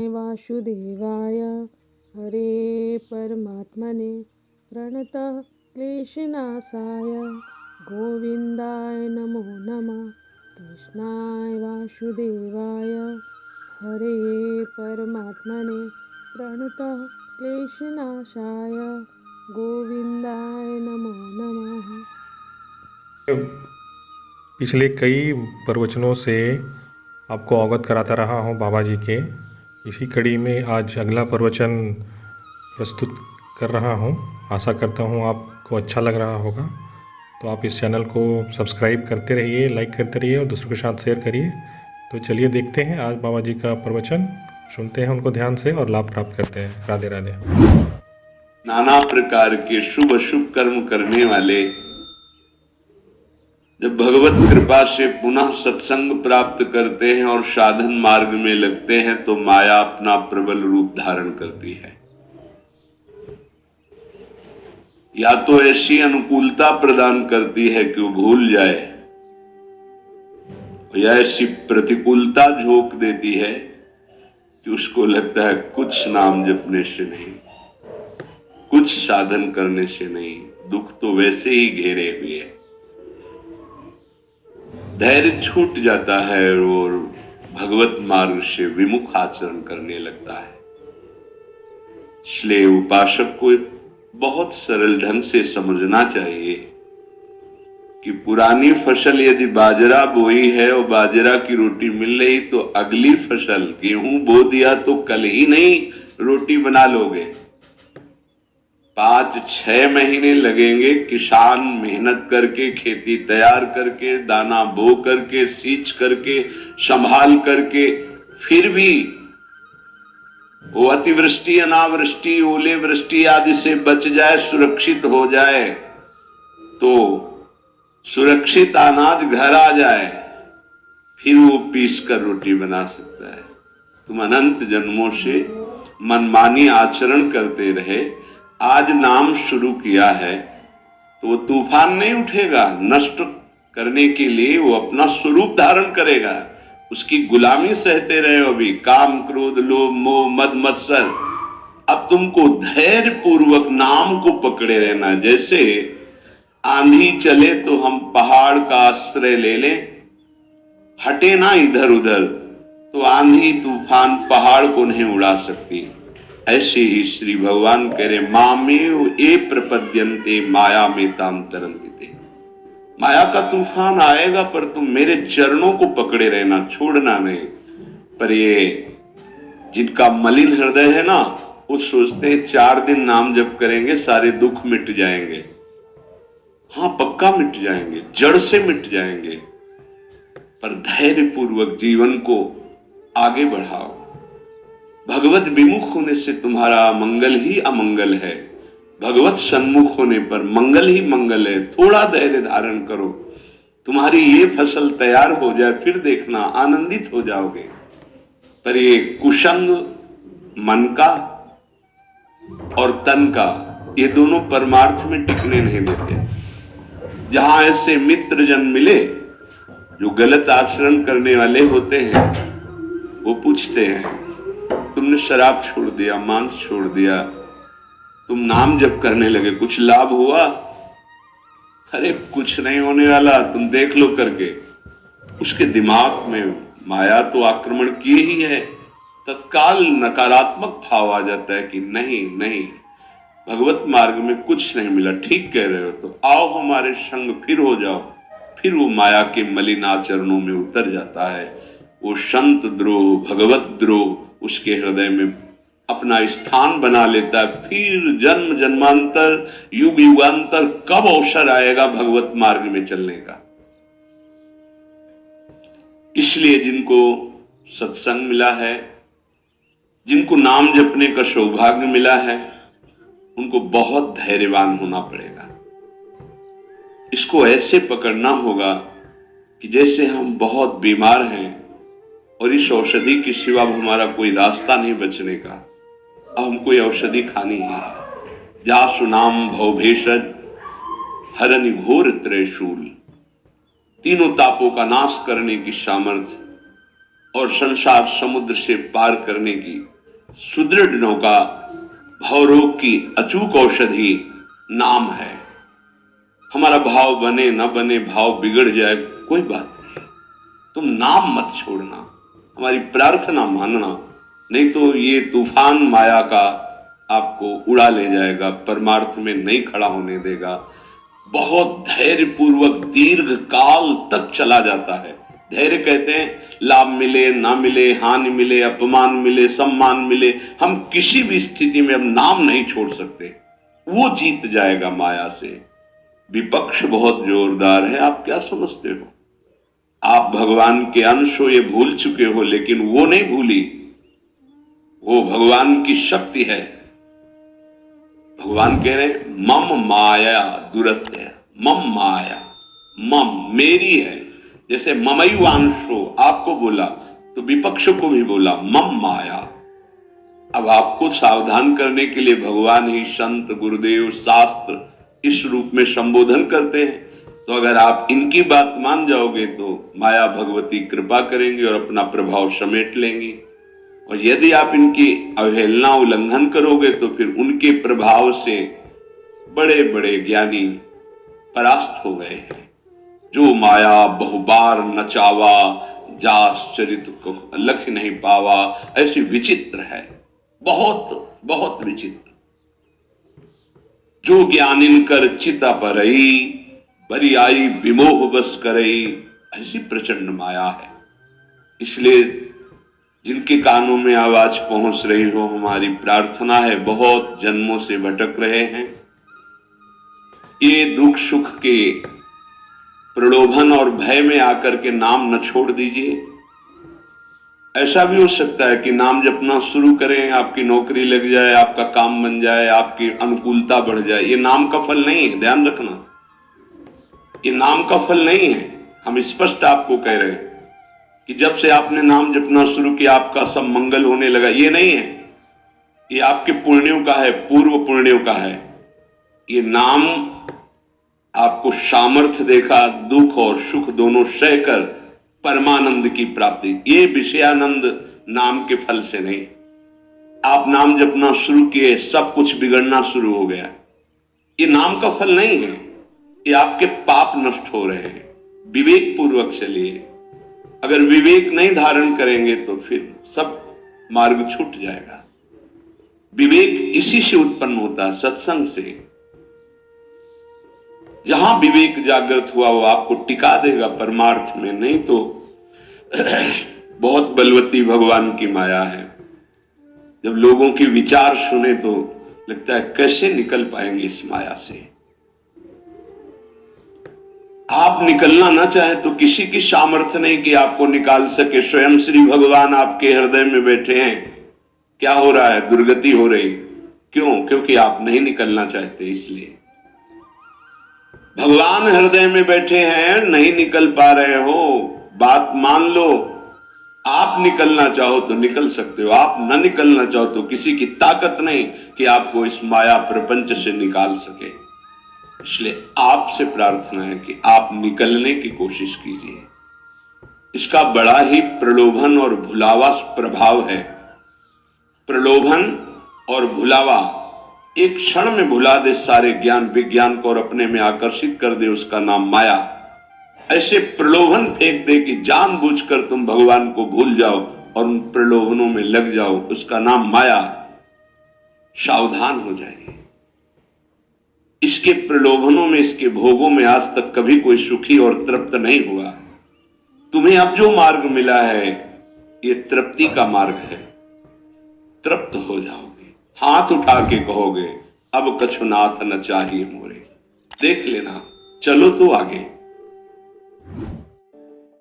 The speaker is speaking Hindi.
वासुदेवाय हरे परमात्मने प्रणतः क्लेशनाशाय गोविन्दाय नमो नमः। कृष्णाय वासुदेवाय हरे परमात्मने प्रणतः क्लेशनाशाय गोविन्दाय नमो नमः। पिछले कई प्रवचनों से आपको अवगत कराता रहा हूँ बाबा जी के। इसी कड़ी में आज अगला प्रवचन प्रस्तुत कर रहा हूँ। आशा करता हूँ आपको अच्छा लग रहा होगा। तो आप इस चैनल को सब्सक्राइब करते रहिए, लाइक करते रहिए और दूसरों के साथ शेयर करिए। तो चलिए देखते हैं आज बाबा जी का प्रवचन, सुनते हैं उनको ध्यान से और लाभ प्राप्त करते हैं। राधे राधे। नाना प्रकार के शुभ अशुभ कर्म करने वाले जब भगवत कृपा से पुनः सत्संग प्राप्त करते हैं और साधन मार्ग में लगते हैं तो माया अपना प्रबल रूप धारण करती है। या तो ऐसी अनुकूलता प्रदान करती है कि वो भूल जाए, या ऐसी प्रतिकूलता झोंक देती है कि उसको लगता है कुछ नाम जपने से नहीं, कुछ साधन करने से नहीं, दुख तो वैसे ही घेरे हुए है। धैर्य छूट जाता है और भगवत मार्ग से विमुख आचरण करने लगता है। इसलिए उपासक को बहुत सरल ढंग से समझना चाहिए कि पुरानी फसल यदि बाजरा बोई है और बाजरा की रोटी मिल रही तो अगली फसल गेहूं बो दिया तो कल ही नहीं रोटी बना लोगे। 5-6 महीने लगेंगे किसान मेहनत करके, खेती तैयार करके, दाना बो करके, सींच करके, संभाल करके, फिर भी वो अतिवृष्टि, अनावृष्टि, ओले वृष्टि आदि से बच जाए, सुरक्षित हो जाए, तो सुरक्षित अनाज घर आ जाए, फिर वो पीस कर रोटी बना सकता है। तुम अनंत जन्मों से मनमानी आचरण करते रहे, आज नाम शुरू किया है तो वो तूफान नहीं उठेगा, नष्ट करने के लिए वो अपना स्वरूप धारण करेगा। उसकी गुलामी सहते रहे हो अभी, काम क्रोध लोभ मोह मद मत्सर। अब तुमको धैर्य पूर्वक नाम को पकड़े रहना। जैसे आंधी चले तो हम पहाड़ का आश्रय ले लें, हटे ना इधर उधर, तो आंधी तूफान पहाड़ को नहीं उड़ा सकती। ऐसे ही श्री भगवान कह रहे मामेव ये प्रपद्यन्ते माया में ताम तरन्ति। माया का तूफान आएगा पर तुम मेरे चरणों को पकड़े रहना, छोड़ना नहीं। पर ये जिनका मलिन हृदय है ना, वो सोचते हैं 4 दिन नाम जप करेंगे सारे दुख मिट जाएंगे। हाँ, पक्का मिट जाएंगे, जड़ से मिट जाएंगे। पर धैर्य पूर्वक जीवन को आगे बढ़ाओ। भगवत विमुख होने से तुम्हारा मंगल ही अमंगल है, भगवत सन्मुख होने पर मंगल ही मंगल है। थोड़ा धैर्य धारण करो, तुम्हारी ये फसल तैयार हो जाए, फिर देखना आनंदित हो जाओगे। पर ये कुसंग मन का और तन का, ये दोनों परमार्थ में टिकने नहीं देते। जहां ऐसे मित्र जन मिले जो गलत आचरण करने वाले होते हैं, वो पूछते हैं तुमने शराब छोड़ दिया, मांस छोड़ दिया, तुम नाम जप करने लगे, कुछ लाभ हुआ? अरे कुछ नहीं होने वाला, तुम देख लो करके। उसके दिमाग में माया तो आक्रमण किए ही है। तत्काल नकारात्मक भाव आ जाता है कि नहीं नहीं, भगवत मार्ग में कुछ नहीं मिला, ठीक कह रहे हो, तो आओ हमारे संग, फिर हो जाओ। फिर वो माया के मलिन आचरणों में उतर जाता है। वो संत द्रोह, भगवत द्रोह उसके हृदय में अपना स्थान बना लेता है। फिर जन्म जन्मांतर, युग युगांतर कब अवसर आएगा भगवत मार्ग में चलने का। इसलिए जिनको सत्संग मिला है, जिनको नाम जपने का सौभाग्य मिला है, उनको बहुत धैर्यवान होना पड़ेगा। इसको ऐसे पकड़ना होगा कि जैसे हम बहुत बीमार हैं और इस औषधि के सिवा हमारा कोई रास्ता नहीं बचने का, अब हम कोई औषधि खानी है। जा सुनाम भवभेषज हरनि घोर त्रयशूल, तीनों तापों का नाश करने की सामर्थ्य और संसार समुद्र से पार करने की सुदृढ़ नौका, भवरोग की अचूक औषधि नाम है। हमारा भाव बने न बने, भाव बिगड़ जाए, कोई बात नहीं, तुम नाम मत छोड़ना, हमारी प्रार्थना मानना, नहीं तो ये तूफान माया का आपको उड़ा ले जाएगा, परमार्थ में नहीं खड़ा होने देगा। बहुत धैर्य पूर्वक दीर्घ काल तक चला जाता है। धैर्य कहते हैं लाभ मिले ना मिले, हानि मिले, अपमान मिले, सम्मान मिले, हम किसी भी स्थिति में अब नाम नहीं छोड़ सकते, वो जीत जाएगा माया से। विपक्ष बहुत जोरदार है, आप क्या समझते हो? आप भगवान के अंश हो, ये भूल चुके हो, लेकिन वो नहीं भूली, वो भगवान की शक्ति है। भगवान कह रहे हैं मम माया दुरत्य, मम माया, मम मेरी है। जैसे ममैवांशो आपको बोला तो विपक्ष को भी बोला मम माया। अब आपको सावधान करने के लिए भगवान ही संत, गुरुदेव, शास्त्र इस रूप में संबोधन करते हैं। तो अगर आप इनकी बात मान जाओगे तो माया भगवती कृपा करेंगे और अपना प्रभाव समेट लेंगी, और यदि आप इनकी अवहेलना उल्लंघन करोगे तो फिर उनके प्रभाव से बड़े बड़े ज्ञानी परास्त हो गए हैं। जो माया बहुबार नचावा, जास चरित को लख नहीं पावा, ऐसी विचित्र है, बहुत बहुत विचित्र। जो ज्ञान इनकर चिता परई, बरी आई विमोह बस करई, ऐसी प्रचंड माया है। इसलिए जिनके कानों में आवाज पहुंच रही हो, हमारी प्रार्थना है, बहुत जन्मों से भटक रहे हैं, ये दुख सुख के प्रलोभन और भय में आकर के नाम न छोड़ दीजिए। ऐसा भी हो सकता है कि नाम जपना शुरू करें, आपकी नौकरी लग जाए, आपका काम बन जाए, आपकी अनुकूलता बढ़ जाए। ये नाम का फल नहीं है, ध्यान रखना, ये नाम का फल नहीं है। हम स्पष्ट आपको कह रहे हैं कि जब से आपने नाम जपना शुरू किया आपका सब मंगल होने लगा, ये नहीं है। ये आपके पुण्यों का है, पूर्व पुण्यों का है। ये नाम आपको सामर्थ्य देगा, दुख और सुख दोनों सहकर परमानंद की प्राप्ति। ये विषयानंद नाम के फल से नहीं। आप नाम जपना शुरू किए, सब कुछ बिगड़ना शुरू हो गया, ये नाम का फल नहीं है, ये आपके पाप नष्ट हो रहे हैं। विवेक पूर्वक चलिए। अगर विवेक नहीं धारण करेंगे तो फिर सब मार्ग छूट जाएगा। विवेक इसी से उत्पन्न होता है, सत्संग से। जहां विवेक जागृत हुआ वो आपको टिका देगा परमार्थ में, नहीं तो बहुत बलवती भगवान की माया है। जब लोगों की विचार सुने तो लगता है कैसे निकल पाएंगे इस माया से। आप निकलना ना चाहे तो किसी की सामर्थ्य नहीं कि आपको निकाल सके। स्वयं श्री भगवान आपके हृदय में बैठे हैं। क्या हो रहा है? दुर्गति हो रही। क्यों? क्योंकि आप नहीं निकलना चाहते, इसलिए। भगवान हृदय में बैठे हैं, नहीं निकल पा रहे हो, बात मान लो। आप निकलना चाहो तो निकल सकते हो, आप न निकलना चाहो तो किसी की ताकत नहीं कि आपको इस माया प्रपंच से निकाल सके। इसलिए आपसे प्रार्थना है कि आप निकलने की कोशिश कीजिए। इसका बड़ा ही प्रलोभन और भुलावा प्रभाव है। प्रलोभन और भुलावा एक क्षण में भुला दे सारे ज्ञान विज्ञान को और अपने में आकर्षित कर दे, उसका नाम माया। ऐसे प्रलोभन फेंक दे कि जानबूझकर तुम भगवान को भूल जाओ और उन प्रलोभनों में लग जाओ, उसका नाम माया। सावधान हो जाइए। इसके प्रलोभनों में, इसके भोगों में आज तक कभी कोई सुखी और तृप्त नहीं हुआ। तुम्हें अब जो मार्ग मिला है ये तृप्ति का मार्ग है। तृप्त हो जाओगे, हाथ उठा के कहोगे अब कछुनाथ न चाहिए मोरे। देख लेना, चलो तो आगे।